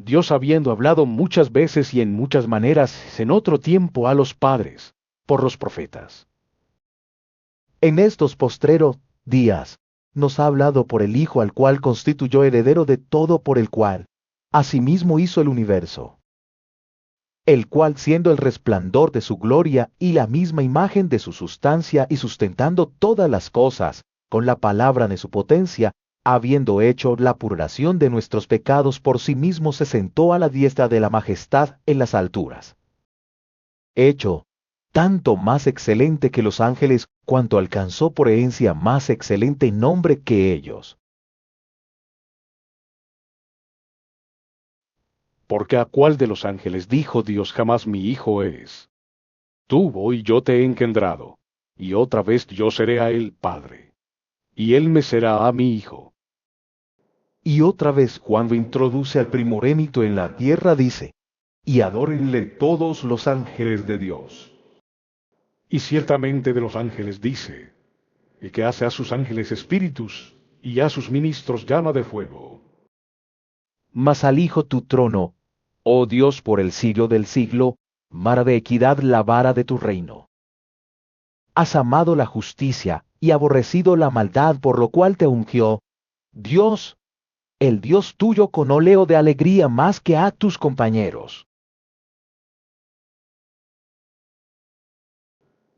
Dios habiendo hablado muchas veces y en muchas maneras en otro tiempo a los padres, por los profetas. En estos postreros días, nos ha hablado por el Hijo al cual constituyó heredero de todo por el cual, asimismo hizo el universo. El cual siendo el resplandor de su gloria y la misma imagen de su sustancia y sustentando todas las cosas, con la palabra de su potencia, habiendo hecho la purgación de nuestros pecados por sí mismo se sentó a la diestra de la majestad en las alturas. Hecho tanto más excelente que los ángeles, cuanto alcanzó por herencia más excelente nombre que ellos. Porque a cuál de los ángeles dijo Dios jamás mi hijo eres? Tuvo y yo te he engendrado, y otra vez yo seré a él padre, y él me será a mi hijo. Y otra vez cuando introduce al primogénito en la tierra dice, y adórenle todos los ángeles de Dios. Y ciertamente de los ángeles dice, y que hace a sus ángeles espíritus, y a sus ministros llama de fuego. Mas al Hijo tu trono, oh Dios por el siglo del siglo, vara de equidad la vara de tu reino. Has amado la justicia y aborrecido la maldad, por lo cual te ungió Dios, el Dios tuyo, con óleo de alegría más que a tus compañeros.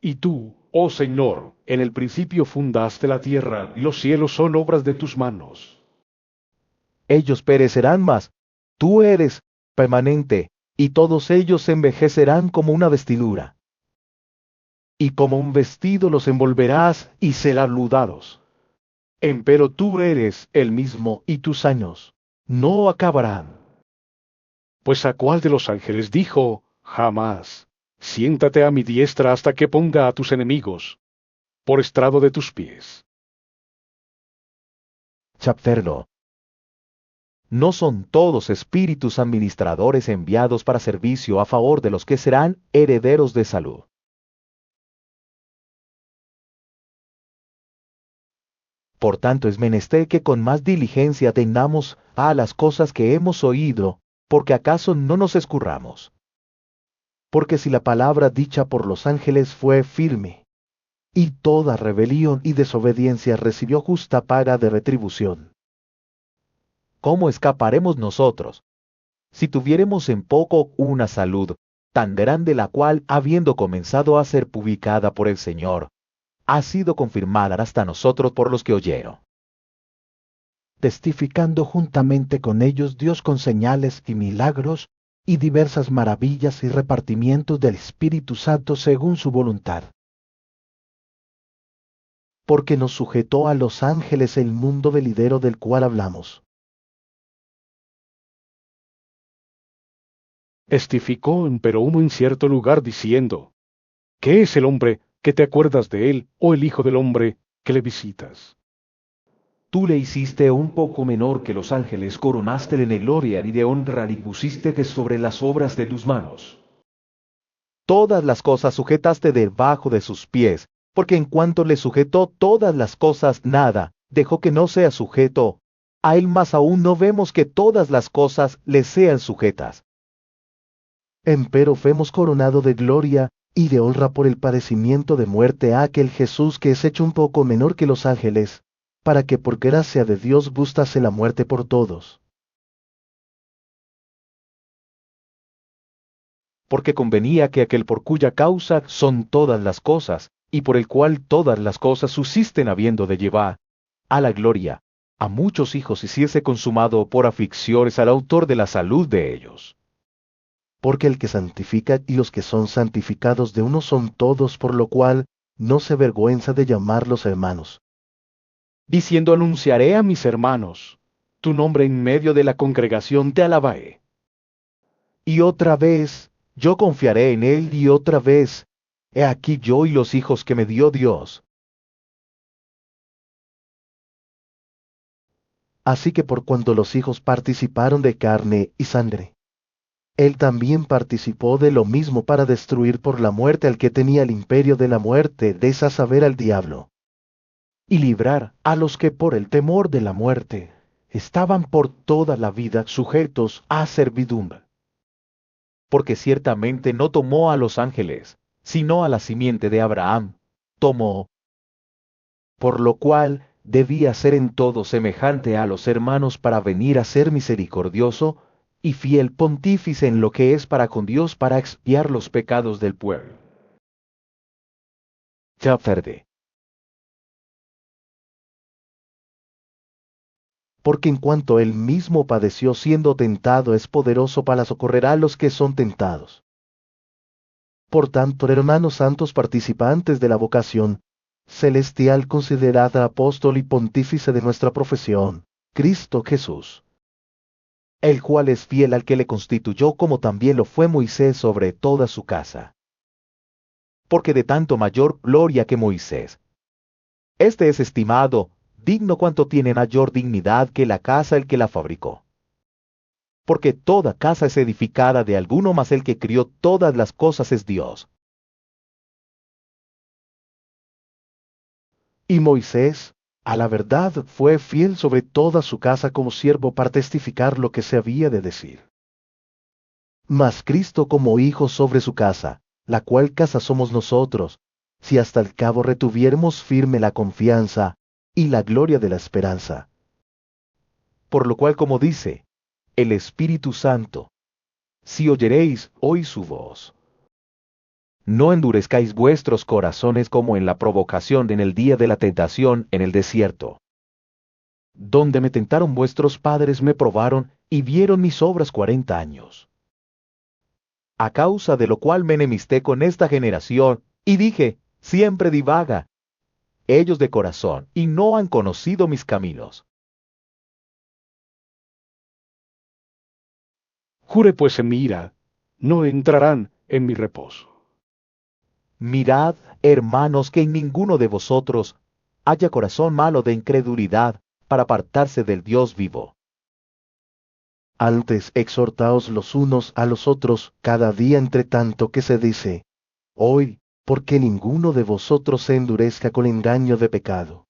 Y tú, oh Señor, en el principio fundaste la tierra, y los cielos son obras de tus manos. Ellos perecerán, mas tú eres permanente, y todos ellos se envejecerán como una vestidura. Y como un vestido los envolverás y serán ludados. Empero tú eres el mismo y tus años no acabarán. Pues a cuál de los ángeles dijo, jamás, siéntate a mi diestra hasta que ponga a tus enemigos por estrado de tus pies. Chapterno. ¿No son todos espíritus administradores enviados para servicio a favor de los que serán herederos de salud? Por tanto es menester que con más diligencia atendamos a las cosas que hemos oído, porque acaso no nos escurramos. Porque si la palabra dicha por los ángeles fue firme, y toda rebelión y desobediencia recibió justa paga de retribución, ¿cómo escaparemos nosotros, si tuviéremos en poco una salud tan grande, la cual, habiendo comenzado a ser publicada por el Señor, ha sido confirmada hasta nosotros por los que oyeron? Testificando juntamente con ellos Dios con señales y milagros, y diversas maravillas y repartimientos del Espíritu Santo según su voluntad. Porque nos sujetó a los ángeles el mundo venidero del cual hablamos. Testificó empero uno en cierto lugar diciendo, ¿qué es el hombre que te acuerdas de él, o el hijo del hombre que le visitas? Tú le hiciste un poco menor que los ángeles, coronaste de gloria y de honra y pusiste que sobre las obras de tus manos. Todas las cosas sujetaste debajo de sus pies, porque en cuanto le sujetó todas las cosas, nada dejó que no sea sujeto. A él más aún no vemos que todas las cosas le sean sujetas. Empero fuimos coronado de gloria y de honra por el padecimiento de muerte a aquel Jesús que es hecho un poco menor que los ángeles, para que por gracia de Dios gustase la muerte por todos. Porque convenía que aquel por cuya causa son todas las cosas, y por el cual todas las cosas subsisten habiendo de llevar a la gloria a muchos hijos, hiciese consumado por aflicciones al autor de la salud de ellos. Porque el que santifica y los que son santificados de uno son todos, por lo cual no se avergüenza de llamarlos hermanos. Diciendo, anunciaré a mis hermanos, tu nombre en medio de la congregación te alabaré. Y otra vez, yo confiaré en él, y otra vez, he aquí yo y los hijos que me dio Dios. Así que por cuanto los hijos participaron de carne y sangre, él también participó de lo mismo para destruir por la muerte al que tenía el imperio de la muerte, des a saber al diablo, y librar a los que por el temor de la muerte estaban por toda la vida sujetos a servidumbre. Porque ciertamente no tomó a los ángeles, sino a la simiente de Abraham, tomó. Por lo cual debía ser en todo semejante a los hermanos para venir a ser misericordioso y fiel pontífice en lo que es para con Dios para expiar los pecados del pueblo. Chapter. Porque en cuanto él mismo padeció siendo tentado, es poderoso para socorrer a los que son tentados. Por tanto, hermanos santos participantes de la vocación celestial, considerad al apóstol y pontífice de nuestra profesión, Cristo Jesús, el cual es fiel al que le constituyó, como también lo fue Moisés sobre toda su casa. Porque de tanto mayor gloria que Moisés, este es estimado digno cuanto tiene mayor dignidad que la casa el que la fabricó. Porque toda casa es edificada de alguno, mas el que crió todas las cosas es Dios. Y Moisés, a la verdad, fue fiel sobre toda su casa como siervo para testificar lo que se había de decir. Mas Cristo como hijo sobre su casa, la cual casa somos nosotros, si hasta el cabo retuviéremos firme la confianza y la gloria de la esperanza. Por lo cual, como dice el Espíritu Santo, si oyeréis hoy su voz, no endurezcáis vuestros corazones como en la provocación en el día de la tentación en el desierto, donde me tentaron vuestros padres, me probaron y vieron mis obras 40 años. A causa de lo cual me enemisté con esta generación, y dije, siempre divaga ellos de corazón, y no han conocido mis caminos. Juré pues en mi ira, no entrarán en mi reposo. Mirad, hermanos, que en ninguno de vosotros haya corazón malo de incredulidad para apartarse del Dios vivo. Antes exhortaos los unos a los otros cada día, entre tanto que se dice, hoy, porque ninguno de vosotros se endurezca con engaño de pecado.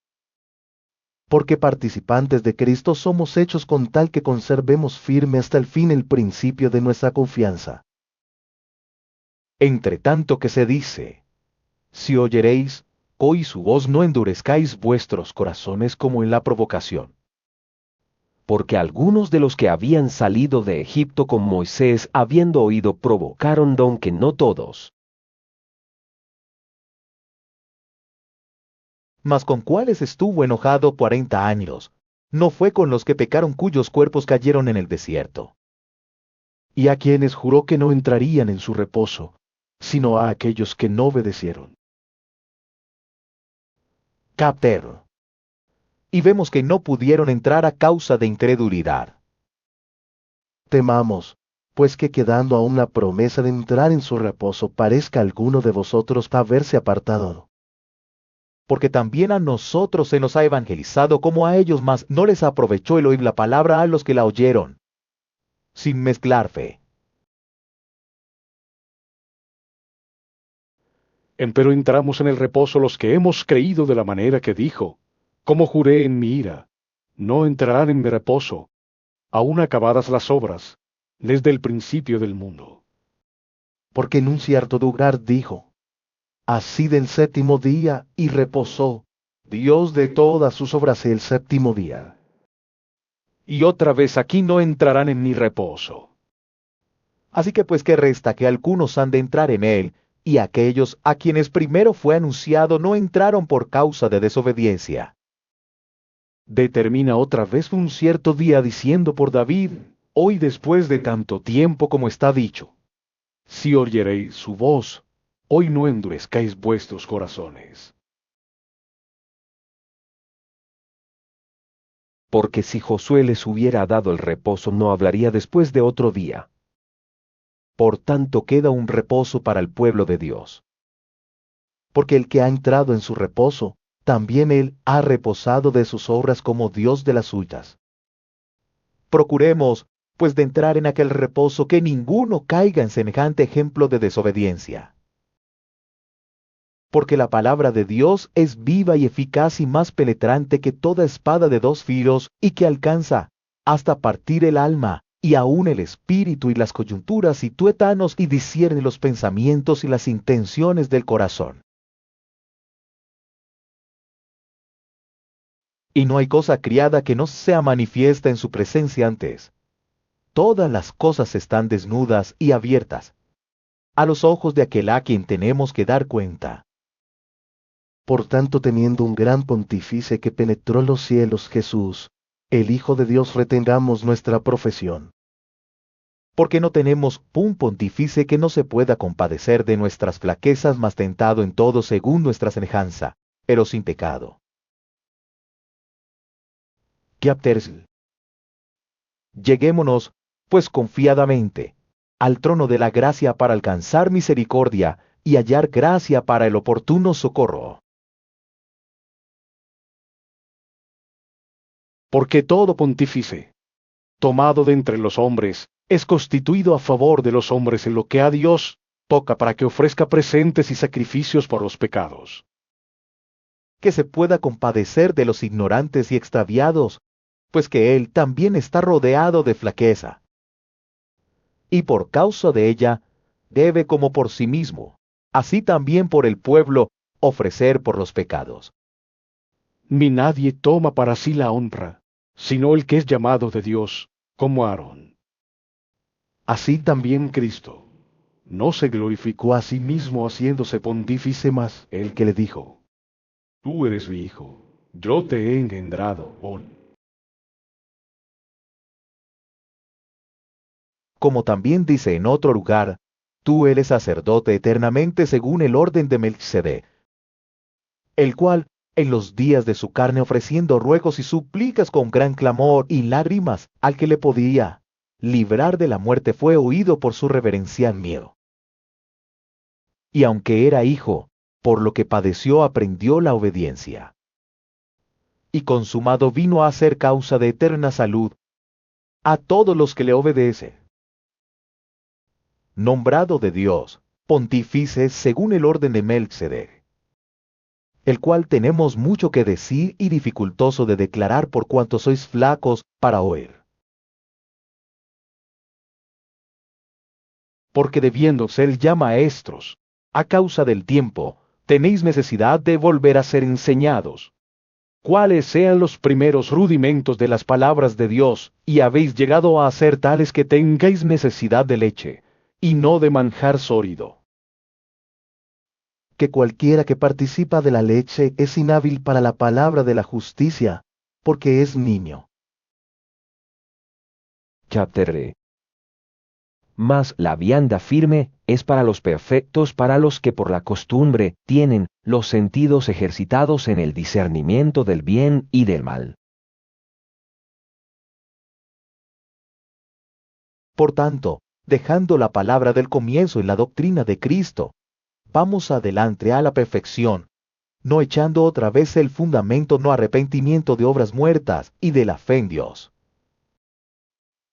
Porque participantes de Cristo somos hechos con tal que conservemos firme hasta el fin el principio de nuestra confianza. Entre tanto que se dice, si oyeréis hoy su voz, no endurezcáis vuestros corazones como en la provocación. Porque algunos de los que habían salido de Egipto con Moisés, habiendo oído, provocaron, aunque no todos. Mas con cuáles estuvo enojado 40 años, no fue con los que pecaron cuyos cuerpos cayeron en el desierto. Y a quienes juró que no entrarían en su reposo, sino a aquellos que no obedecieron. Capter. Y vemos que no pudieron entrar a causa de incredulidad. Temamos, pues que quedando aún la promesa de entrar en su reposo, parezca alguno de vosotros haberse apartado. Porque también a nosotros se nos ha evangelizado como a ellos, mas no les aprovechó el oír la palabra a los que la oyeron, sin mezclar fe. Empero entramos en el reposo los que hemos creído de la manera que dijo, como juré en mi ira, no entrarán en mi reposo, aún acabadas las obras, desde el principio del mundo. Porque en un cierto lugar dijo, así del séptimo día, y reposó Dios de todas sus obras el séptimo día. Y otra vez aquí no entrarán en mi reposo. Así que pues, ¿qué resta? Que algunos han de entrar en él, y aquellos a quienes primero fue anunciado no entraron por causa de desobediencia. Determina otra vez un cierto día diciendo por David, hoy después de tanto tiempo como está dicho, si oyereis su voz, hoy no endurezcáis vuestros corazones. Porque si Josué les hubiera dado el reposo, no hablaría después de otro día. Por tanto queda un reposo para el pueblo de Dios. Porque el que ha entrado en su reposo, también él ha reposado de sus obras como Dios de las suyas. Procuremos, pues, de entrar en aquel reposo, que ninguno caiga en semejante ejemplo de desobediencia. Porque la palabra de Dios es viva y eficaz y más penetrante que toda espada de dos filos, y que alcanza hasta partir el alma, y aun el espíritu y las coyunturas y tuétanos, y discierne los pensamientos y las intenciones del corazón. Y no hay cosa criada que no sea manifiesta en su presencia antes. Todas las cosas están desnudas y abiertas a los ojos de aquel a quien tenemos que dar cuenta. Por tanto, teniendo un gran pontífice que penetró los cielos, Jesús, el Hijo de Dios, retengamos nuestra profesión. Porque no tenemos un pontífice que no se pueda compadecer de nuestras flaquezas, mas tentado en todo según nuestra semejanza, pero sin pecado. Captersl. Lleguémonos, pues confiadamente, al trono de la gracia para alcanzar misericordia y hallar gracia para el oportuno socorro. Porque todo pontífice, tomado de entre los hombres, es constituido a favor de los hombres en lo que a Dios toca para que ofrezca presentes y sacrificios por los pecados. Que se pueda compadecer de los ignorantes y extraviados, pues que él también está rodeado de flaqueza. Y por causa de ella, debe como por sí mismo, así también por el pueblo, ofrecer por los pecados. Ni nadie toma para sí la honra, sino el que es llamado de Dios, como Aarón. Así también Cristo no se glorificó a sí mismo haciéndose pontífice, mas el que le dijo: Tú eres mi hijo, yo te he engendrado hoy. Como también dice en otro lugar, tú eres sacerdote eternamente según el orden de Melchizedek, el cual, en los días de su carne ofreciendo ruegos y súplicas con gran clamor y lágrimas al que le podía librar de la muerte, fue oído por su reverencial miedo. Y aunque era hijo, por lo que padeció aprendió la obediencia. Y consumado vino a ser causa de eterna salud a todos los que le obedecen. Nombrado de Dios, pontífice según el orden de Melchizedek, el cual tenemos mucho que decir y dificultoso de declarar por cuanto sois flacos para oír. Porque debiendo ser ya maestros, a causa del tiempo, tenéis necesidad de volver a ser enseñados, cuáles sean los primeros rudimentos de las palabras de Dios, y habéis llegado a ser tales que tengáis necesidad de leche, y no de manjar sólido. Que cualquiera que participa de la leche es inhábil para la palabra de la justicia, porque es niño. Chapter. Mas la vianda firme es para los perfectos, para los que por la costumbre tienen los sentidos ejercitados en el discernimiento del bien y del mal. Por tanto, dejando la palabra del comienzo y la doctrina de Cristo, vamos adelante a la perfección, no echando otra vez el fundamento, no arrepentimiento de obras muertas y de la fe en Dios.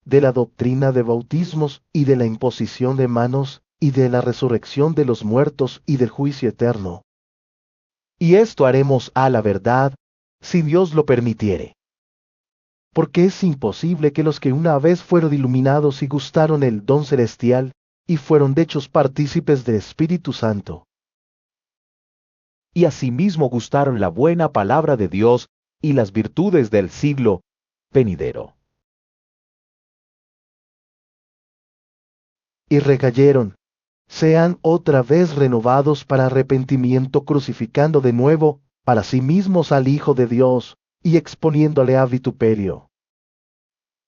De la doctrina de bautismos y de la imposición de manos y de la resurrección de los muertos y del juicio eterno. Y esto haremos a la verdad, si Dios lo permitiere. Porque es imposible que los que una vez fueron iluminados y gustaron el don celestial, y fueron hechos partícipes del Espíritu Santo, y asimismo gustaron la buena palabra de Dios y las virtudes del siglo venidero, y recayeron, sean otra vez renovados para arrepentimiento, crucificando de nuevo para sí mismos al Hijo de Dios, y exponiéndole a vituperio.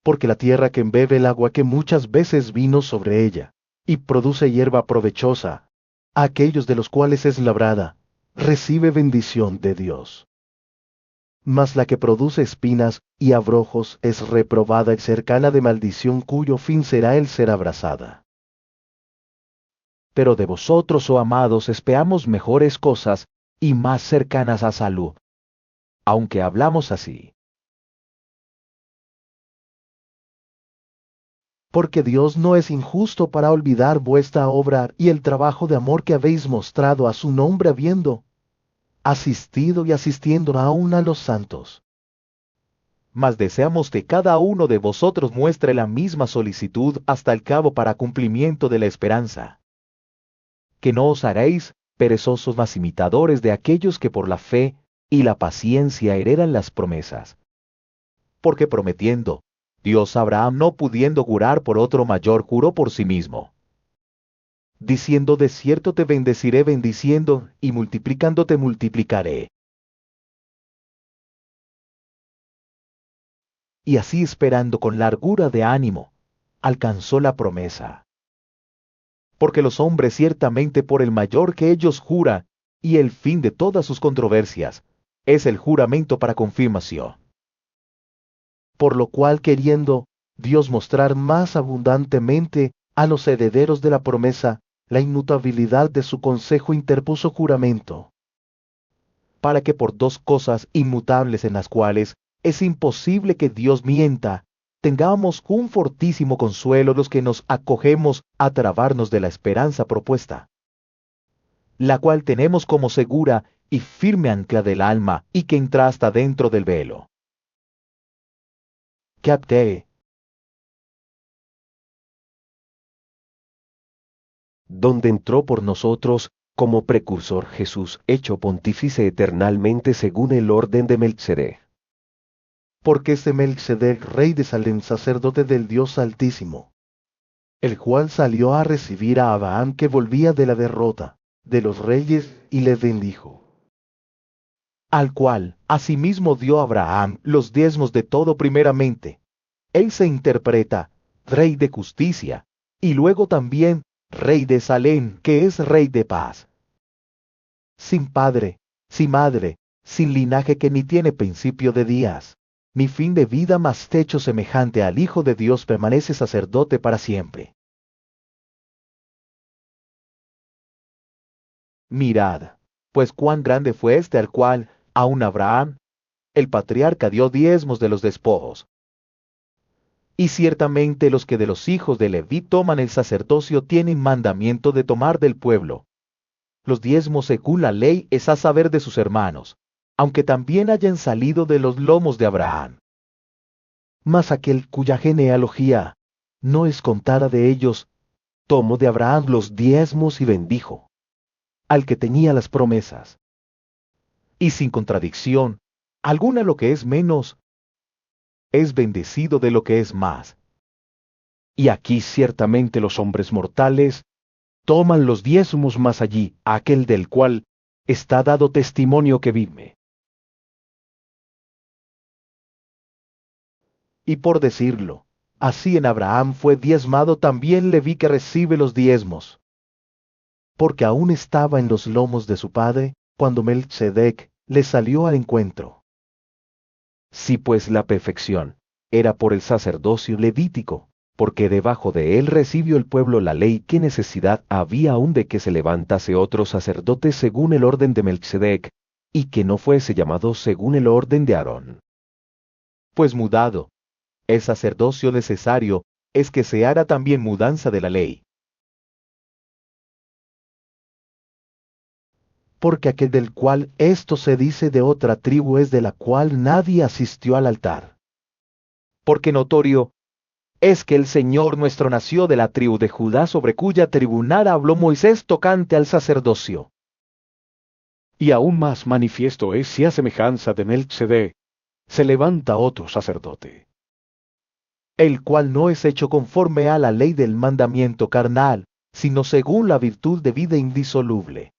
Porque la tierra que embebe el agua que muchas veces vino sobre ella, y produce hierba provechosa, a aquellos de los cuales es labrada, recibe bendición de Dios. Mas la que produce espinas y abrojos es reprobada y cercana de maldición, cuyo fin será el ser abrasada. Pero de vosotros, oh amados, esperamos mejores cosas y más cercanas a salud, aunque hablamos así. Porque Dios no es injusto para olvidar vuestra obra y el trabajo de amor que habéis mostrado a su nombre habiendo asistido y asistiendo aún a los santos. Mas deseamos que cada uno de vosotros muestre la misma solicitud hasta el cabo para cumplimiento de la esperanza. Que no os haréis perezosos mas imitadores de aquellos que por la fe y la paciencia heredan las promesas. Porque prometiendo, Dios a Abraham no pudiendo jurar por otro mayor juró por sí mismo, diciendo de cierto te bendeciré bendiciendo, y multiplicando te multiplicaré. Y así esperando con largura de ánimo, alcanzó la promesa. Porque los hombres ciertamente por el mayor que ellos jura, y el fin de todas sus controversias, es el juramento para confirmación. Por lo cual queriendo Dios mostrar más abundantemente a los herederos de la promesa la inmutabilidad de su consejo interpuso juramento, para que por dos cosas inmutables en las cuales es imposible que Dios mienta, tengamos un fortísimo consuelo los que nos acogemos a trabarnos de la esperanza propuesta, la cual tenemos como segura y firme ancla del alma y que entra hasta dentro del velo. Capte. Donde entró por nosotros, como precursor Jesús, hecho pontífice eternalmente según el orden de Melchsedec. Porque es de Melchsedec, rey de Salem, sacerdote del Dios Altísimo, el cual salió a recibir a Abraham que volvía de la derrota de los reyes y le bendijo. Al cual asimismo dio Abraham los diezmos de todo primeramente. Él se interpreta rey de justicia, y luego también rey de Salem, que es rey de paz. Sin padre, sin madre, sin linaje que ni tiene principio de días, ni fin de vida, mas techo semejante al Hijo de Dios, permanece sacerdote para siempre. Mirad, pues cuán grande fue este al cual, aun Abraham, el patriarca, dio diezmos de los despojos. Y ciertamente los que de los hijos de Leví toman el sacerdocio tienen mandamiento de tomar del pueblo los diezmos según la ley, es a saber de sus hermanos, aunque también hayan salido de los lomos de Abraham. Mas aquel cuya genealogía no es contada de ellos, tomó de Abraham los diezmos y bendijo al que tenía las promesas. Y sin contradicción alguna lo que es menos, es bendecido de lo que es más. Y aquí ciertamente los hombres mortales toman los diezmos, más allí aquel del cual está dado testimonio que vive. Y por decirlo, así en Abraham fue diezmado también Leví que recibe los diezmos. Porque aún estaba en los lomos de su padre, cuando Melchsedec le salió al encuentro. Si pues la perfección era por el sacerdocio levítico, porque debajo de él recibió el pueblo la ley, ¿qué necesidad había aún de que se levantase otro sacerdote según el orden de Melchsedec, y que no fuese llamado según el orden de Aarón? Pues mudado el sacerdocio necesario, es que se hará también mudanza de la ley. Porque aquel del cual esto se dice de otra tribu es de la cual nadie asistió al altar. Porque notorio es que el Señor nuestro nació de la tribu de Judá, sobre cuya tribunal habló Moisés tocante al sacerdocio. Y aún más manifiesto es si a semejanza de Melchsedec se levanta otro sacerdote, el cual no es hecho conforme a la ley del mandamiento carnal, sino según la virtud de vida indisoluble.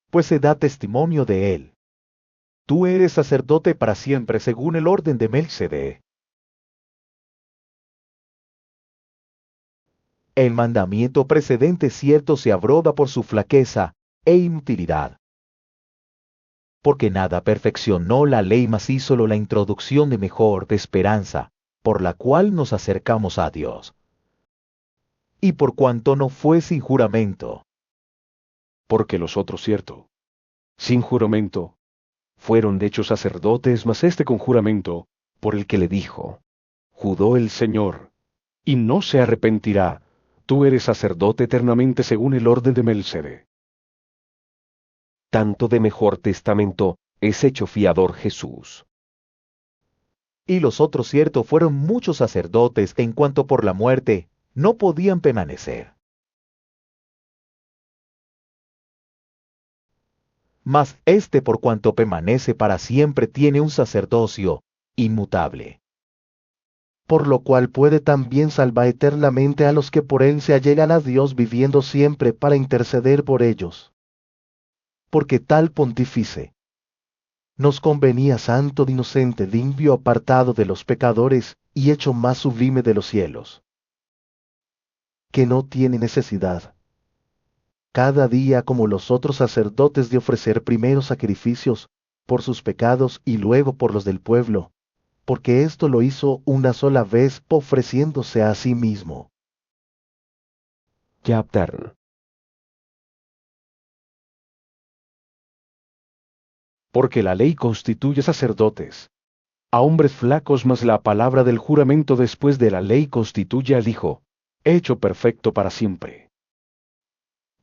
Pues se da testimonio de él. Tú eres sacerdote para siempre según el orden de Melchsedec. El mandamiento precedente cierto se abroga por su flaqueza e inutilidad. Porque nada perfeccionó la ley, mas hízolo la introducción de mejor de esperanza, por la cual nos acercamos a Dios. Y por cuanto no fue sin juramento. porque los otros cierto, sin juramento, fueron de hecho sacerdotes, mas este con juramento, por el que le dijo, juró el Señor, y no se arrepentirá. Tú eres sacerdote eternamente según el orden de Melchizedek. Tanto de mejor testamento es hecho fiador Jesús. Y los otros cierto fueron muchos sacerdotes en cuanto por la muerte no podían permanecer. Mas este por cuanto permanece para siempre tiene un sacerdocio inmutable. Por lo cual puede también salvar eternamente a los que por él se allegan a Dios viviendo siempre para interceder por ellos. Porque tal pontífice nos convenía santo, inocente, limpio, apartado de los pecadores y hecho más sublime de los cielos, que no tiene necesidad, cada día como los otros sacerdotes, de ofrecer primero sacrificios por sus pecados y luego por los del pueblo, porque esto lo hizo una sola vez ofreciéndose a sí mismo. Chapter. Porque la ley constituye sacerdotes a hombres flacos, mas la palabra del juramento después de la ley constituye al Hijo, hecho perfecto para siempre.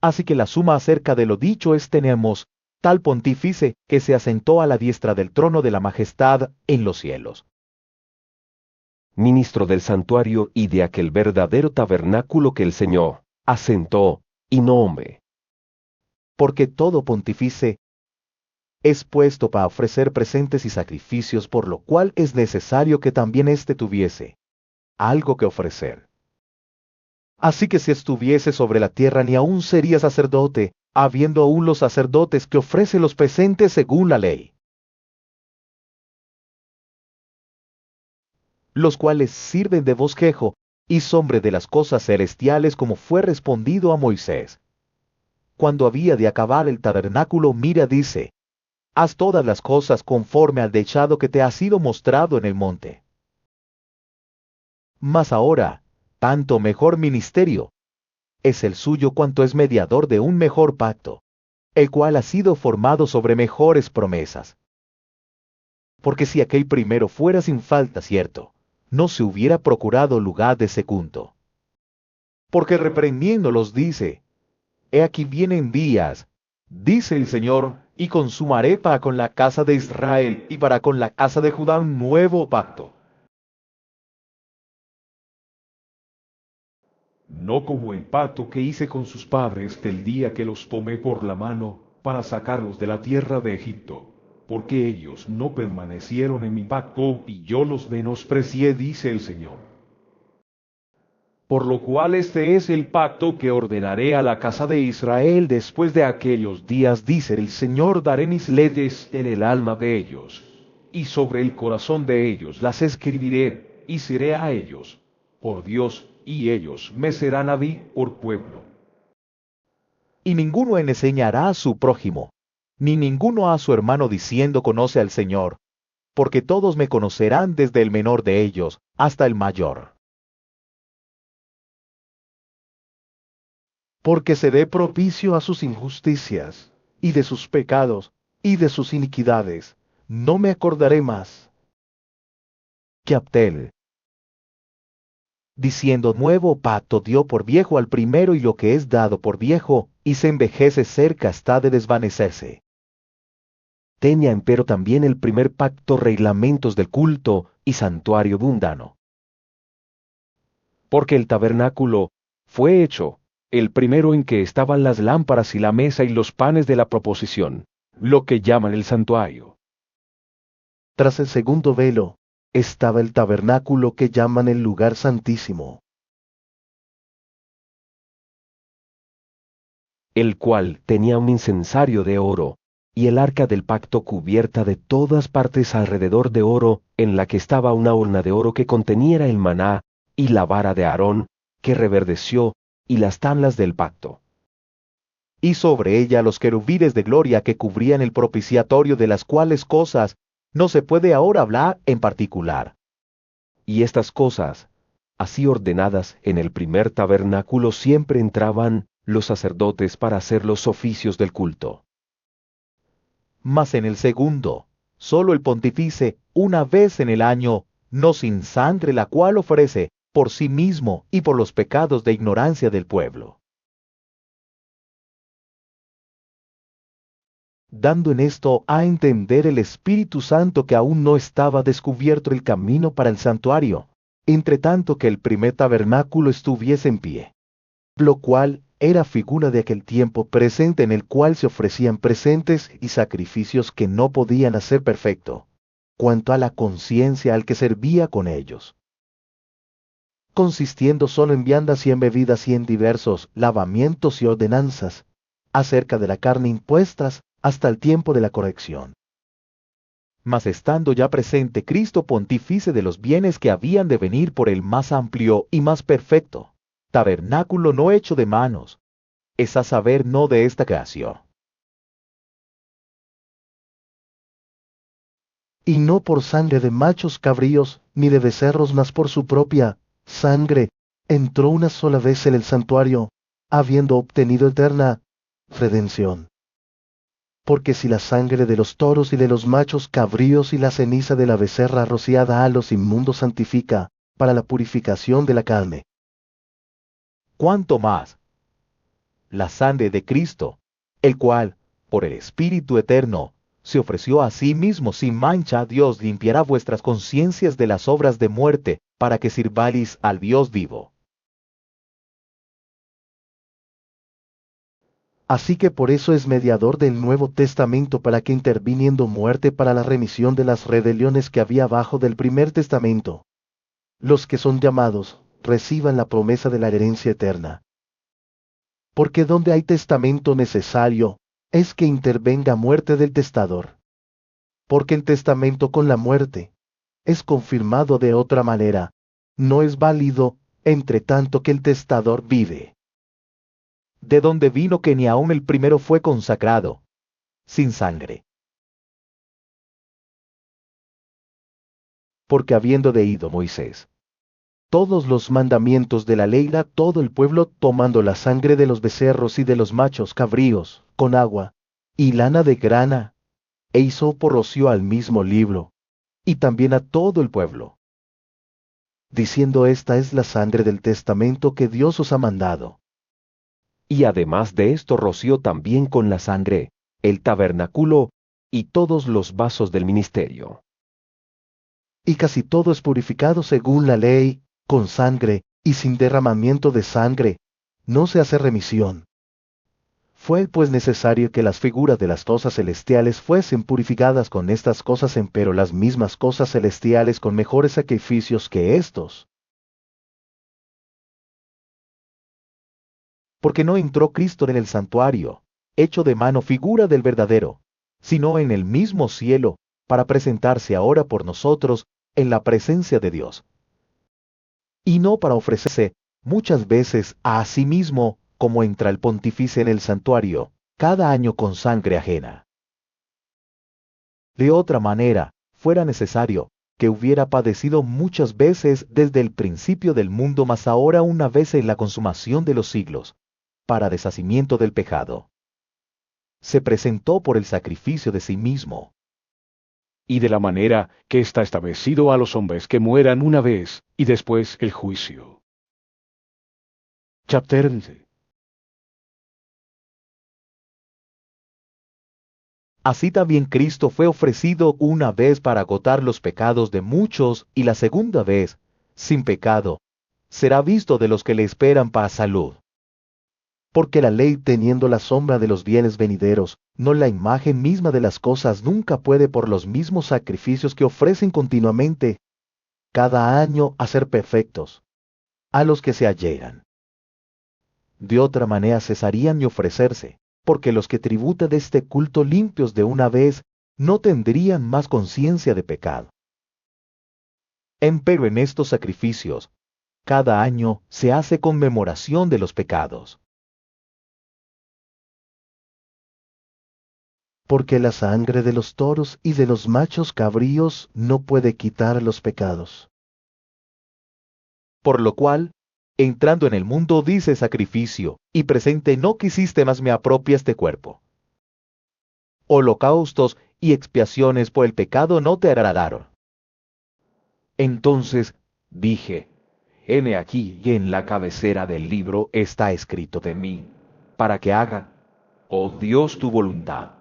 Así que la suma acerca de lo dicho es: tenemos tal pontífice que se asentó a la diestra del trono de la majestad en los cielos. Ministro del santuario y de aquel verdadero tabernáculo que el Señor asentó, y no hombre. Porque todo pontífice es puesto para ofrecer presentes y sacrificios, por lo cual es necesario que también éste tuviese algo que ofrecer. Así que si estuviese sobre la tierra, ni aún sería sacerdote, habiendo aún los sacerdotes que ofrecen los presentes según la ley, los cuales sirven de bosquejo y sombra de las cosas celestiales, como fue respondido a Moisés. Cuando había de acabar el tabernáculo, mira, dice: haz todas las cosas conforme al dechado que te ha sido mostrado en el monte. Mas ahora, tanto mejor ministerio es el suyo cuanto es mediador de un mejor pacto, el cual ha sido formado sobre mejores promesas. Porque si aquel primero fuera sin falta, cierto, no se hubiera procurado lugar de secunto. Porque reprendiéndolos dice: he aquí vienen días, dice el Señor, y consumaré para con la casa de Israel y para con la casa de Judá un nuevo pacto. No como el pacto que hice con sus padres del día que los tomé por la mano para sacarlos de la tierra de Egipto, porque ellos no permanecieron en mi pacto y yo los menosprecié, dice el Señor. Por lo cual este es el pacto que ordenaré a la casa de Israel después de aquellos días, dice el Señor: daré mis leyes en el alma de ellos, y sobre el corazón de ellos las escribiré, y seré a ellos por Dios, y ellos me serán a mí por pueblo. Y ninguno enseñará a su prójimo, ni ninguno a su hermano, diciendo: conoce al Señor, porque todos me conocerán, desde el menor de ellos hasta el mayor. Porque seré propicio a sus injusticias, y de sus pecados, y de sus iniquidades, no me acordaré más. Chapter. Diciendo: nuevo pacto dio por viejo al primero, y lo que es dado por viejo y se envejece cerca está de desvanecerse. Tenía empero también el primer pacto reglamentos del culto y santuario mundano. Porque el tabernáculo fue hecho, el primero en que estaban las lámparas y la mesa y los panes de la proposición, lo que llaman el santuario. Tras el segundo velo estaba el tabernáculo, que llaman el lugar santísimo, el cual tenía un incensario de oro, y el arca del pacto cubierta de todas partes alrededor de oro, en la que estaba una urna de oro que conteniera el maná, y la vara de Aarón, que reverdeció, y las tablas del pacto. y sobre ella los querubines de gloria que cubrían el propiciatorio, de las cuales cosas no se puede ahora hablar en particular. Y estas cosas, así ordenadas en el primer tabernáculo, siempre entraban los sacerdotes para hacer los oficios del culto. Mas en el segundo, solo el pontífice, una vez en el año, no sin sangre, la cual ofrece por sí mismo y por los pecados de ignorancia del pueblo. Dando en esto a entender el Espíritu Santo que aún no estaba descubierto el camino para el santuario, entre tanto que el primer tabernáculo estuviese en pie, lo cual era figura de aquel tiempo presente en el cual se ofrecían presentes y sacrificios que no podían hacer perfecto, cuanto a la conciencia al que servía con ellos, consistiendo solo en viandas y en bebidas y en diversos lavamientos y ordenanzas, acerca de la carne impuestas hasta el tiempo de la corrección. Mas estando ya presente Cristo pontífice de los bienes que habían de venir por el más amplio y más perfecto, tabernáculo no hecho de manos, es a saber no de esta creación. Y no por sangre de machos cabríos, ni de becerros, mas por su propia sangre, entró una sola vez en el santuario, habiendo obtenido eterna redención. Porque si la sangre de los toros y de los machos cabríos y la ceniza de la becerra rociada a los inmundos santifica, para la purificación de la carne, ¿cuánto más la sangre de Cristo, el cual, por el Espíritu eterno, se ofreció a sí mismo sin mancha a Dios, limpiará vuestras conciencias de las obras de muerte, para que sirváis al Dios vivo? Así que por eso es mediador del Nuevo Testamento, para que interviniendo muerte para la remisión de las rebeliones que había bajo del primer testamento, los que son llamados reciban la promesa de la herencia eterna. Porque donde hay testamento necesario, es que intervenga muerte del testador. Porque el testamento con la muerte es confirmado de otra manera, no es válido, entre tanto que el testador vive. De donde vino que ni aun el primero fue consacrado, sin sangre. Porque habiendo leído Moisés todos los mandamientos de la ley, todo el pueblo, tomando la sangre de los becerros y de los machos cabríos, con agua, y lana de grana, e hisopo roció al mismo libro, y también a todo el pueblo, diciendo: esta es la sangre del testamento que Dios os ha mandado. Y además de esto roció también con la sangre el tabernáculo y todos los vasos del ministerio. Y casi todo es purificado según la ley, con sangre, y sin derramamiento de sangre no se hace remisión. Fue pues necesario que las figuras de las cosas celestiales fuesen purificadas con estas cosas, empero las mismas cosas celestiales con mejores sacrificios que éstos. Porque no entró Cristo en el santuario, hecho de mano, figura del verdadero, sino en el mismo cielo, para presentarse ahora por nosotros en la presencia de Dios. Y no para ofrecerse muchas veces a sí mismo, como entra el pontífice en el santuario, cada año con sangre ajena. De otra manera, fuera necesario que hubiera padecido muchas veces desde el principio del mundo, mas ahora una vez en la consumación de los siglos, para deshacimiento del pecado. Se presentó por el sacrificio de sí mismo. Y de la manera que está establecido a los hombres que mueran una vez, y después el juicio. Chapter 11. Así también Cristo fue ofrecido una vez para agotar los pecados de muchos, y la segunda vez, sin pecado, será visto de los que le esperan para salud. Porque la ley, teniendo la sombra de los bienes venideros, no la imagen misma de las cosas, nunca puede por los mismos sacrificios que ofrecen continuamente cada año hacer perfectos a los que se allegan. De otra manera cesarían y ofrecerse, porque los que tributan de este culto limpios de una vez no tendrían más conciencia de pecado. Empero en estos sacrificios, cada año se hace conmemoración de los pecados. Porque la sangre de los toros y de los machos cabríos no puede quitar los pecados. Por lo cual, entrando en el mundo, dice sacrificio, y presente no quisiste, mas me apropia este cuerpo. Holocaustos y expiaciones por el pecado no te agradaron. Entonces dije: heme aquí, y en la cabecera del libro está escrito de mí, para que haga, oh Dios, tu voluntad.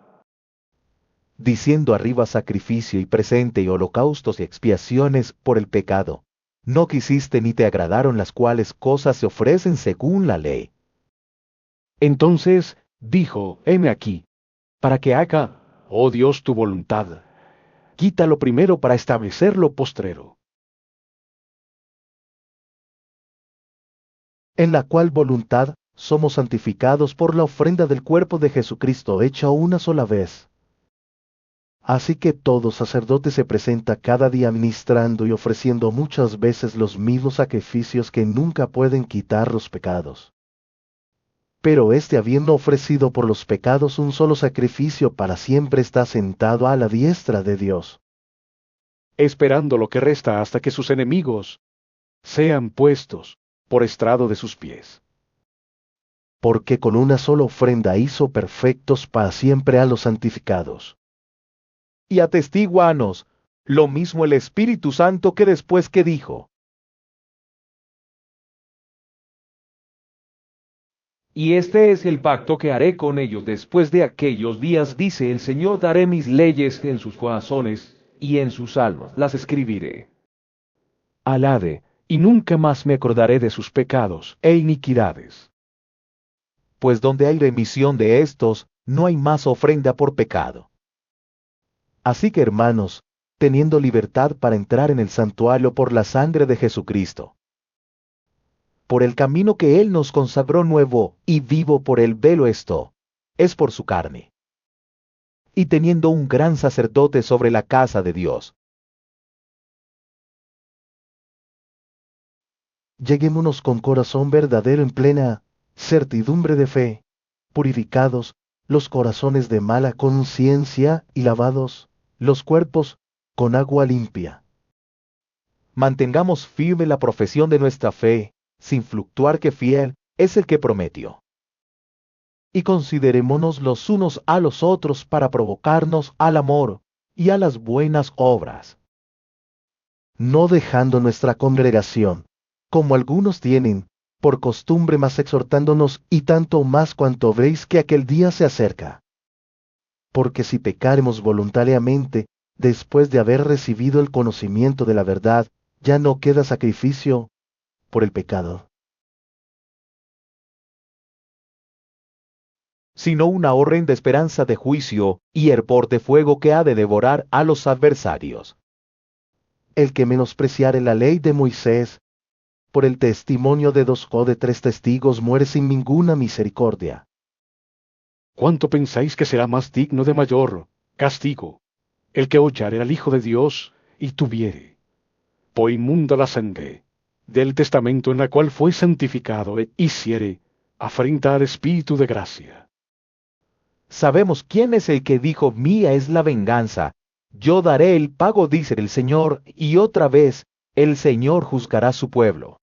Diciendo arriba sacrificio y presente y holocaustos y expiaciones por el pecado, no quisiste ni te agradaron las cuales cosas se ofrecen según la ley. Entonces dijo, heme aquí, para que haga, oh Dios, tu voluntad. Quita lo primero para establecer lo postrero. En la cual voluntad somos santificados por la ofrenda del cuerpo de Jesucristo hecha una sola vez. Así que todo sacerdote se presenta cada día ministrando y ofreciendo muchas veces los mismos sacrificios que nunca pueden quitar los pecados. Pero este, habiendo ofrecido por los pecados un solo sacrificio para siempre, está sentado a la diestra de Dios, Esperando lo que resta hasta que sus enemigos sean puestos por estrado de sus pies. porque con una sola ofrenda hizo perfectos para siempre a los santificados. Y atestíguanos lo mismo el Espíritu Santo, que después que dijo: Y este es el pacto que haré con ellos después de aquellos días, dice el Señor, daré mis leyes en sus corazones, y en sus almas las escribiré. Alade, y nunca más me acordaré de sus pecados e iniquidades. Pues donde hay remisión de estos, no hay más ofrenda por pecado. Así que, hermanos, teniendo libertad para entrar en el santuario por la sangre de Jesucristo, por el camino que Él nos consagró nuevo y vivo por el velo, esto es por su carne. Y teniendo un gran sacerdote sobre la casa de Dios, lleguémonos con corazón verdadero en plena certidumbre de fe, purificados los corazones de mala conciencia y lavados los cuerpos con agua limpia. Mantengamos firme la profesión de nuestra fe, sin fluctuar, que fiel es el que prometió. Y considerémonos los unos a los otros para provocarnos al amor y a las buenas obras, no dejando nuestra congregación, como algunos tienen por costumbre, mas exhortándonos, y tanto más cuanto veis que aquel día se acerca. Porque si pecaremos voluntariamente, después de haber recibido el conocimiento de la verdad, ya no queda sacrificio por el pecado, sino una horrenda esperanza de juicio y hervor de fuego que ha de devorar a los adversarios. El que menospreciare la ley de Moisés, por el testimonio de 2 o de 3 testigos, muere sin ninguna misericordia. ¿Cuánto pensáis que será más digno de mayor castigo el que hollare al Hijo de Dios y tuviere por inmunda la sangre del testamento en la cual fue santificado e hiciere afrenta al Espíritu de gracia? Sabemos quién es el que dijo: mía es la venganza, yo daré el pago, dice el Señor, y otra vez el Señor juzgará su pueblo.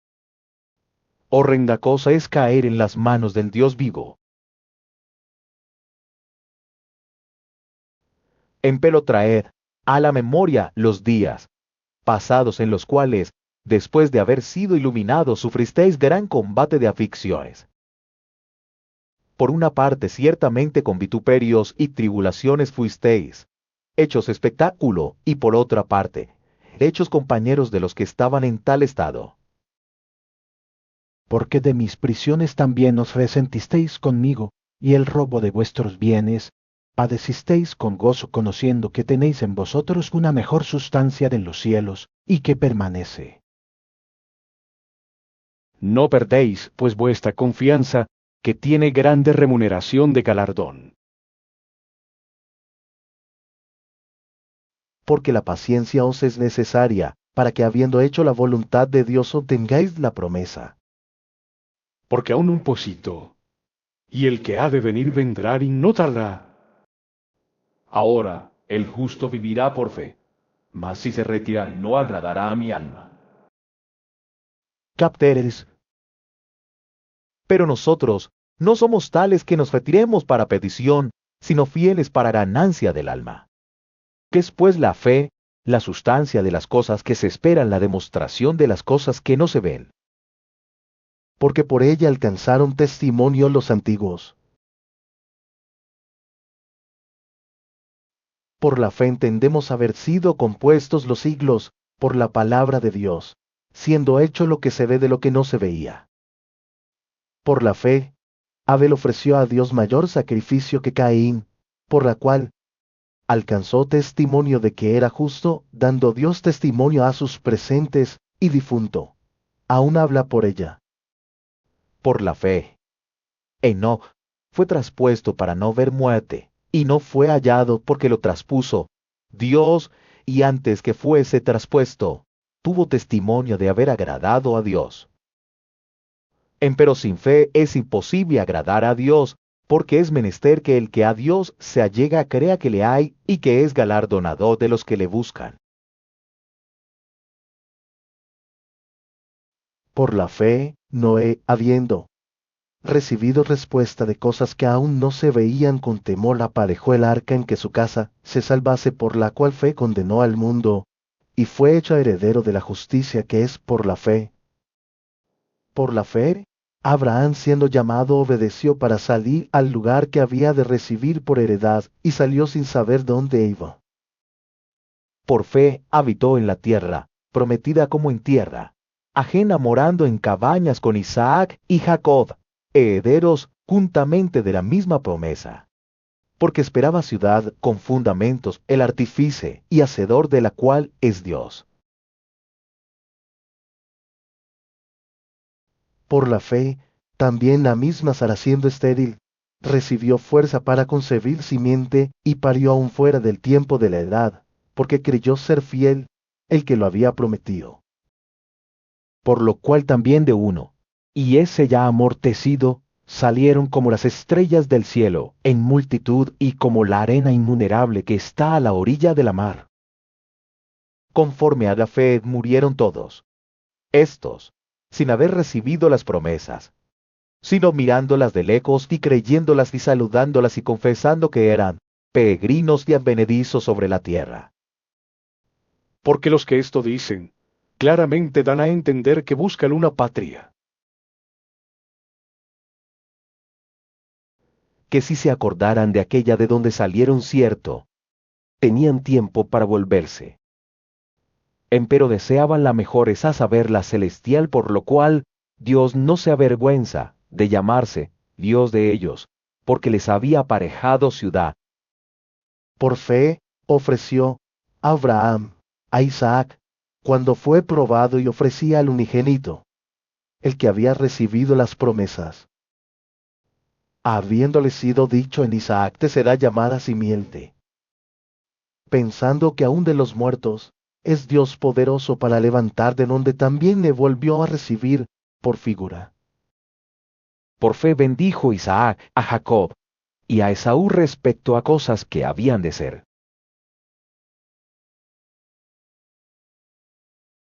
Horrenda cosa es caer en las manos del Dios vivo. Empero traed a la memoria los días pasados, en los cuales, después de haber sido iluminados, sufristeis gran combate de aflicciones. Por una parte, ciertamente con vituperios y tribulaciones fuisteis hechos espectáculo, y por otra parte, hechos compañeros de los que estaban en tal estado. Porque de mis prisiones también os resentisteis conmigo, y el robo de vuestros bienes padecisteis con gozo, conociendo que tenéis en vosotros una mejor sustancia de los cielos, y que permanece. No perdéis, pues, vuestra confianza, que tiene grande remuneración de galardón. Porque la paciencia os es necesaria, para que, habiendo hecho la voluntad de Dios, obtengáis la promesa. Porque aún un poquito, y el que ha de venir vendrá y no tardará. Ahora, el justo vivirá por fe, mas si se retira no agradará a mi alma. Capteres. Pero nosotros no somos tales que nos retiremos para petición, sino fieles para ganancia del alma. ¿Qué es pues la fe? La sustancia de las cosas que se esperan, la demostración de las cosas que no se ven. porque por ella alcanzaron testimonio los antiguos. Por la fe entendemos haber sido compuestos los siglos, por la palabra de Dios, siendo hecho lo que se ve de lo que no se veía. Por la fe, Abel ofreció a Dios mayor sacrificio que Caín, por la cual alcanzó testimonio de que era justo, dando Dios testimonio a sus presentes y difunto. Aún habla por ella. Por la fe, Enoc fue traspuesto para no ver muerte, y no fue hallado porque lo traspuso Dios, y antes que fuese traspuesto, tuvo testimonio de haber agradado a Dios. Empero sin fe es imposible agradar a Dios, porque es menester que el que a Dios se allega crea que le hay y que es galardonador de los que le buscan. Por la fe, Noé, habiendo recibido respuesta de cosas que aún no se veían, con temor aparejó el arca en que su casa se salvase, por la cual fe condenó al mundo, y fue hecho heredero de la justicia que es por la fe. Por la fe, Abraham, siendo llamado, obedeció para salir al lugar que había de recibir por heredad, y salió sin saber dónde iba. Por fe habitó en la tierra, prometida como en tierra, ajena, morando en cabañas con Isaac y Jacob, herederos juntamente de la misma promesa. Porque esperaba ciudad con fundamentos, el artífice y hacedor de la cual es Dios. Por la fe, también la misma Sara, siendo estéril, recibió fuerza para concebir simiente, y parió aún fuera del tiempo de la edad, porque creyó ser fiel el que lo había prometido. Por lo cual también de uno, y ese ya amortecido, salieron como las estrellas del cielo, en multitud, y como la arena innumerable que está a la orilla de la mar. Conforme a la fe murieron todos, estos, sin haber recibido las promesas, sino mirándolas de lejos y creyéndolas y saludándolas y confesando que eran peregrinos y advenedizos sobre la tierra. Porque los que esto dicen, claramente dan a entender que buscan una patria. Que si se acordaran de aquella de donde salieron, cierto, tenían tiempo para volverse. Empero deseaban la mejor, es a saber, la celestial, por lo cual Dios no se avergüenza de llamarse Dios de ellos, porque les había aparejado ciudad. Por fe, ofreció Abraham a Isaac, cuando fue probado, y ofrecía al unigénito, el que había recibido las promesas, habiéndole sido dicho: en Isaac te será llamada simiente, pensando que aun de los muertos es Dios poderoso para levantar, de donde también le volvió a recibir por figura. Por fe bendijo Isaac a Jacob y a Esaú respecto a cosas que habían de ser.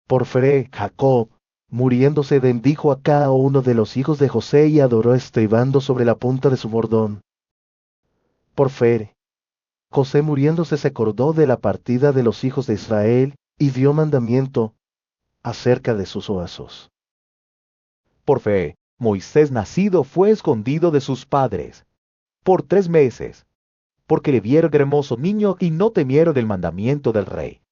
Por fe, Jacob, muriéndose, bendijo a cada uno de los hijos de José, y adoró estribando sobre la punta de su bordón. Por fe, José, muriéndose, se acordó de la partida de los hijos de Israel, y dio mandamiento acerca de sus huesos. Por fe, Moisés nacido fue escondido de sus padres por 3 meses, porque le vieron hermoso niño y no temieron del mandamiento del rey.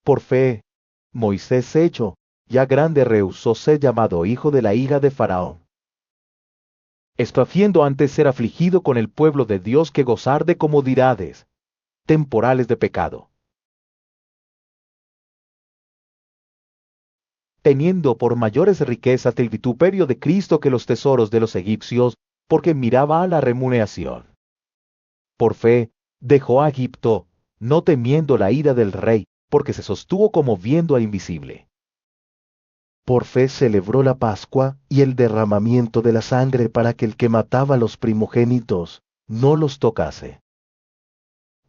Por fe, Moisés, hecho ya grande, rehusó ser llamado hijo de la hija de Faraón, haciendo antes ser afligido con el pueblo de Dios que gozar de comodidades temporales de pecado, teniendo por mayores riquezas el vituperio de Cristo que los tesoros de los egipcios, porque miraba a la remuneración. Por fe, dejó a Egipto, no temiendo la ira del rey, porque se sostuvo como viendo al invisible. Por fe celebró la Pascua y el derramamiento de la sangre, para que el que mataba a los primogénitos no los tocase.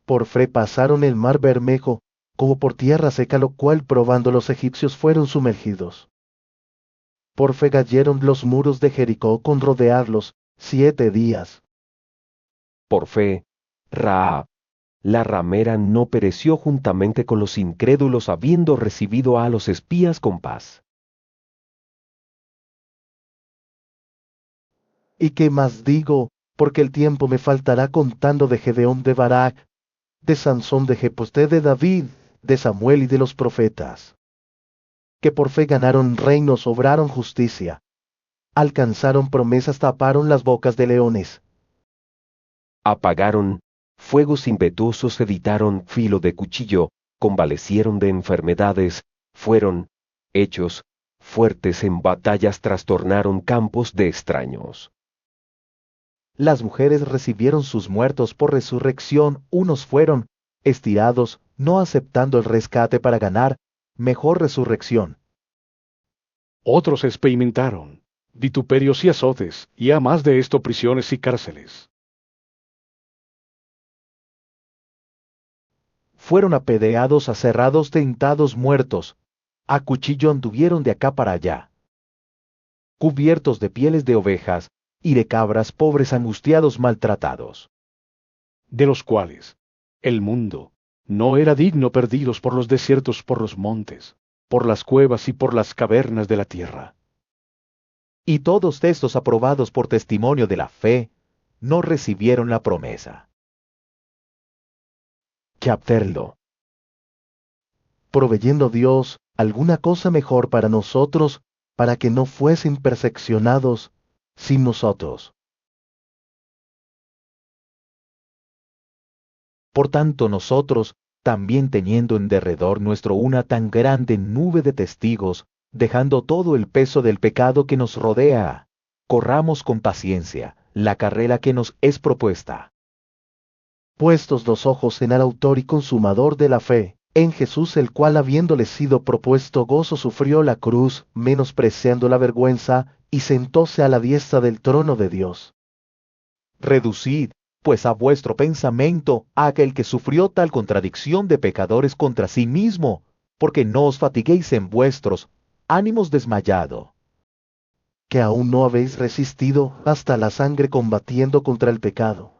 Por fe pasaron el mar Bermejo como por tierra seca, lo cual probando los egipcios fueron sumergidos. Por fe cayeron los muros de Jericó con rodearlos 7 días. Por fe, Rahab, la ramera, no pereció juntamente con los incrédulos, habiendo recibido a los espías con paz. ¿Y qué más digo? Porque el tiempo me faltará contando de Gedeón de Barak, de Sansón de Jefté de David, de Samuel y de los profetas, que por fe ganaron reinos, obraron justicia, alcanzaron promesas, taparon las bocas de leones, Apagaron fuegos impetuosos, evitaron filo de cuchillo, convalecieron de enfermedades, fueron hechos fuertes en batallas, trastornaron campos de extraños. las mujeres recibieron sus muertos por resurrección, unos fueron estirados, no aceptando el rescate para ganar mejor resurrección. Otros experimentaron vituperios y azotes, y a más de esto prisiones y cárceles. Fueron apedreados, aserrados, tentados, muertos, a cuchillo anduvieron de acá para allá, cubiertos de pieles de ovejas y de cabras, pobres, angustiados, maltratados, De los cuales el mundo no era digno, perdidos por los desiertos, por los montes, por las cuevas y por las cavernas de la tierra. y todos estos, aprobados por testimonio de la fe, no recibieron la promesa. Capterlo. Proveyendo Dios alguna cosa mejor para nosotros, para que no fuesen perfeccionados sin nosotros. Por tanto nosotros, también teniendo en derredor nuestro una tan grande nube de testigos, dejando todo el peso del pecado que nos rodea, corramos con paciencia la carrera que nos es propuesta. Puestos los ojos en el autor y consumador de la fe, en Jesús, el cual, habiéndole sido propuesto gozo, sufrió la cruz, menospreciando la vergüenza, y sentóse a la diestra del trono de Dios. Reducid, pues, a vuestro pensamiento a aquel que sufrió tal contradicción de pecadores contra sí mismo, porque no os fatiguéis en vuestros ánimos desmayado, que aún no habéis resistido hasta la sangre combatiendo contra el pecado.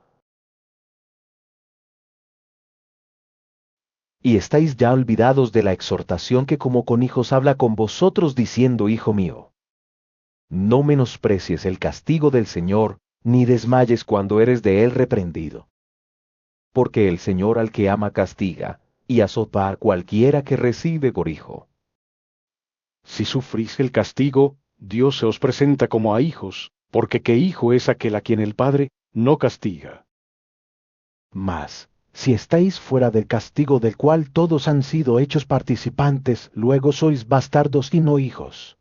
Y estáis ya olvidados de la exhortación que como con hijos habla con vosotros, diciendo: Hijo mío, no menosprecies el castigo del Señor, ni desmayes cuando eres de él reprendido. Porque el Señor al que ama castiga, y azota a cualquiera que recibe por hijo. Si sufrís el castigo, Dios se os presenta como a hijos, porque ¿qué hijo es aquel a quien el Padre no castiga? Mas, si estáis fuera del castigo del cual todos han sido hechos participantes, luego sois bastardos y no hijos.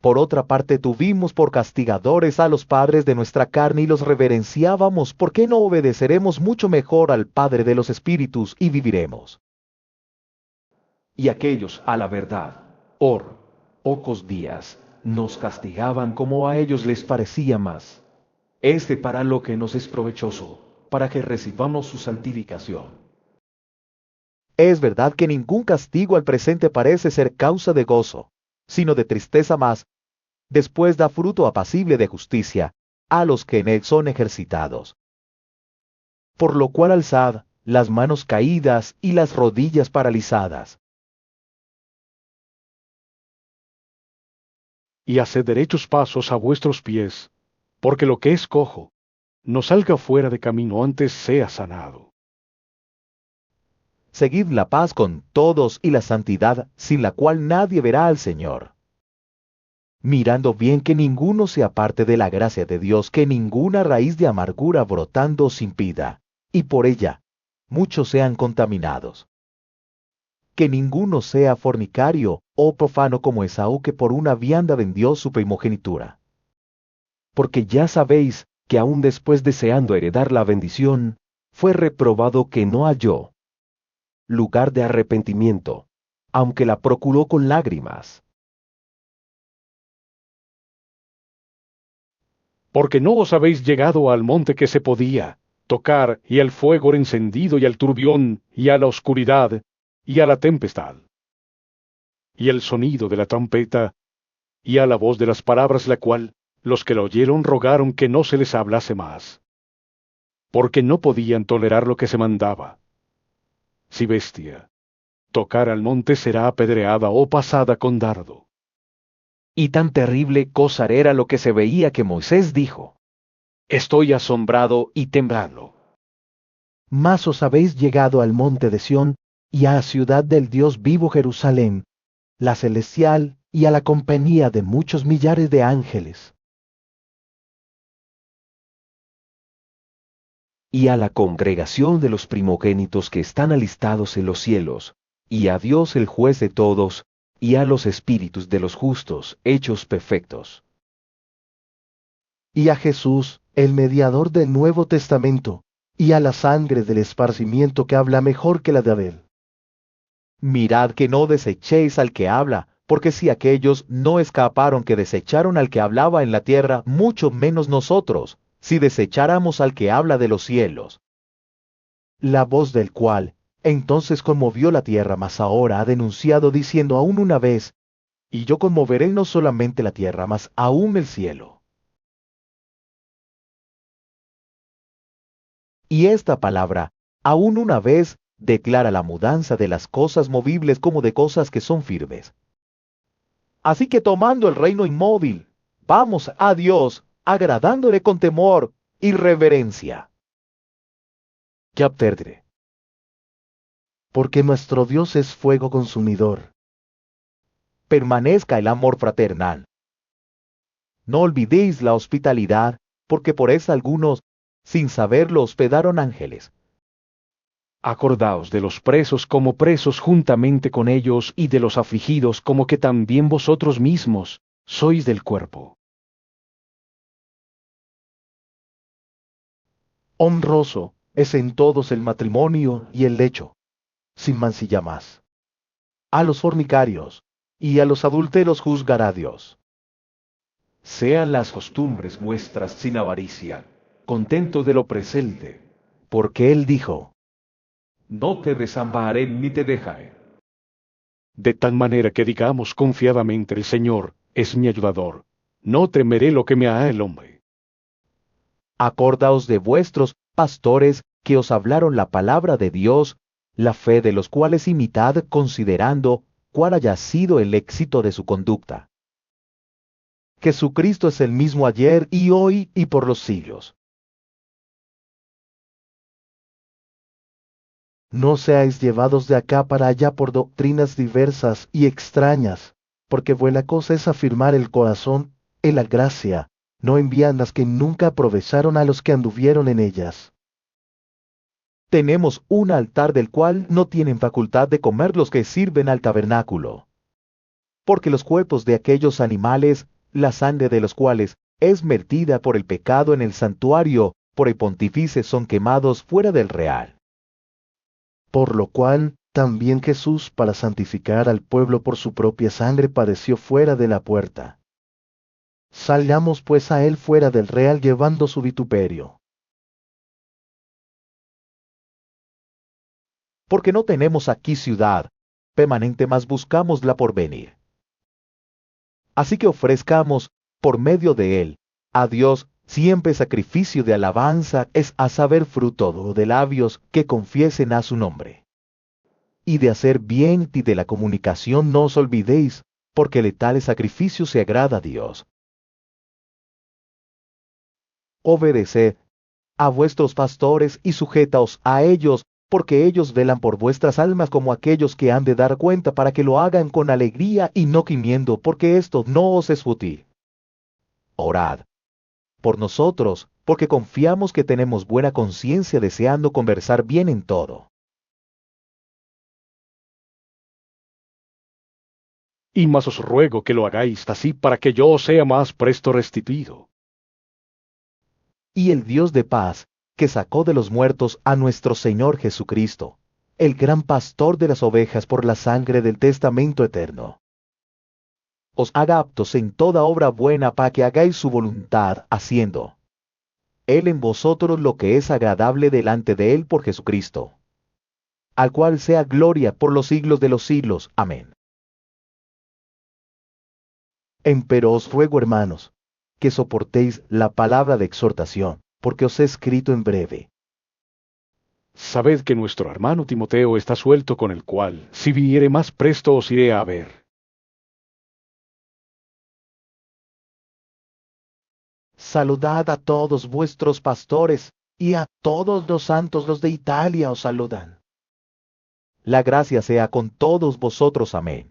Por otra parte, tuvimos por castigadores a los padres de nuestra carne y los reverenciábamos. ¿Por qué no obedeceremos mucho mejor al Padre de los Espíritus y viviremos? Y aquellos, a la verdad, por pocos días, nos castigaban como a ellos les parecía más. Para lo que nos es provechoso, para que recibamos su santificación. Es verdad que ningún castigo al presente parece ser causa de gozo, sino de tristeza más, después da fruto apacible de justicia a los que en él son ejercitados. Por lo cual alzad las manos caídas y las rodillas paralizadas. Y haced derechos pasos a vuestros pies, porque lo que es cojo, no salga fuera de camino, antes sea sanado. Seguid la paz con todos y la santidad, sin la cual nadie verá al Señor. Mirando bien que ninguno se aparte de la gracia de Dios, que ninguna raíz de amargura brotando os impida, y por ella muchos sean contaminados. Que ninguno sea fornicario o profano como Esaú, que por una vianda vendió su primogenitura. Porque ya sabéis que aún después, deseando heredar la bendición, fue reprobado, que no halló lugar de arrepentimiento, aunque la procuró con lágrimas. Porque no os habéis llegado al monte que se podía tocar, y al fuego encendido, y al turbión, y a la oscuridad, y a la tempestad, y el sonido de la trompeta, y a la voz de las palabras, la cual los que la oyeron rogaron que no se les hablase más, porque no podían tolerar lo que se mandaba. Si bestia tocar al monte, será apedreada o pasada con dardo. Y tan terrible cosa era lo que se veía que Moisés dijo: Estoy asombrado y temblando. Mas os habéis llegado al monte de Sión, y a la ciudad del Dios vivo Jerusalén, la celestial, y a la compañía de muchos millares de ángeles, y a la congregación de los primogénitos que están alistados en los cielos, y a Dios el juez de todos, y a los espíritus de los justos hechos perfectos, y a Jesús, el mediador del Nuevo Testamento, y a la sangre del esparcimiento que habla mejor que la de Abel. Mirad que no desechéis al que habla, porque si aquellos no escaparon que desecharon al que hablaba en la tierra, mucho menos nosotros, si desecháramos al que habla de los cielos. La voz del cual entonces conmovió la tierra, mas ahora ha denunciado diciendo aún una vez, y yo conmoveré no solamente la tierra, mas aún el cielo. Y esta palabra, aún una vez, declara la mudanza de las cosas movibles como de cosas que son firmes. Así que tomando el reino inmóvil, vamos a Dios, agradándole con temor y reverencia. Capterdre. Porque nuestro Dios es fuego consumidor. Permanezca el amor fraternal. No olvidéis la hospitalidad, porque por esa algunos, sin saberlo, hospedaron ángeles. Acordaos de los presos como presos juntamente con ellos y de los afligidos como que también vosotros mismos sois del cuerpo. Honroso es en todos el matrimonio y el lecho, sin mancilla más. A los fornicarios y a los adúlteros juzgará Dios. Sean las costumbres vuestras sin avaricia, contento de lo presente, Porque Él dijo, no te desampararé ni te dejaré. De tal manera que digamos confiadamente el Señor es mi ayudador, no temeré lo que me hará el hombre. Acordaos de vuestros pastores que os hablaron la palabra de Dios, la fe de los cuales imitad considerando cuál haya sido el éxito de su conducta. Jesucristo es el mismo ayer y hoy y por los siglos. No seáis llevados de acá para allá por doctrinas diversas y extrañas, porque buena cosa es afirmar el corazón en la gracia, no en viandas que nunca aprovecharon a los que anduvieron en ellas. Tenemos un altar del cual no tienen facultad de comer los que sirven al tabernáculo. Porque los cuerpos de aquellos animales, la sangre de los cuales es vertida por el pecado en el santuario, por el pontífice son quemados fuera del real. Por lo cual, también Jesús, para santificar al pueblo por su propia sangre, padeció fuera de la puerta. Salgamos pues a él fuera del real llevando su vituperio. Porque no tenemos aquí ciudad permanente, mas buscamos la por venir. Así que ofrezcamos, por medio de él, a Dios siempre sacrificio de alabanza, es a saber fruto de labios que confiesen a su nombre. Y de hacer bien y de la comunicación no os olvidéis, porque de tales sacrificios se agrada a Dios. Obedeced a vuestros pastores y sujetaos a ellos, porque ellos velan por vuestras almas como aquellos que han de dar cuenta, para que lo hagan con alegría y no gimiendo, porque esto no os es fútil. Orad por nosotros, porque confiamos que tenemos buena conciencia, deseando conversar bien en todo. Y más os ruego que lo hagáis así para que yo os sea más presto restituido. Y el Dios de paz, que sacó de los muertos a nuestro Señor Jesucristo, el gran pastor de las ovejas por la sangre del testamento eterno, os haga aptos en toda obra buena para que hagáis su voluntad, haciendo Él en vosotros lo que es agradable delante de Él por Jesucristo, al cual sea gloria por los siglos de los siglos. Amén. Empero os ruego, hermanos, que soportéis la palabra de exhortación, porque os he escrito en breve. Sabed que nuestro hermano Timoteo está suelto, con el cual, si viniere más presto, os iré a ver. Saludad a todos vuestros pastores, y a todos los santos los de Italia os saludan. La gracia sea con todos vosotros. Amén.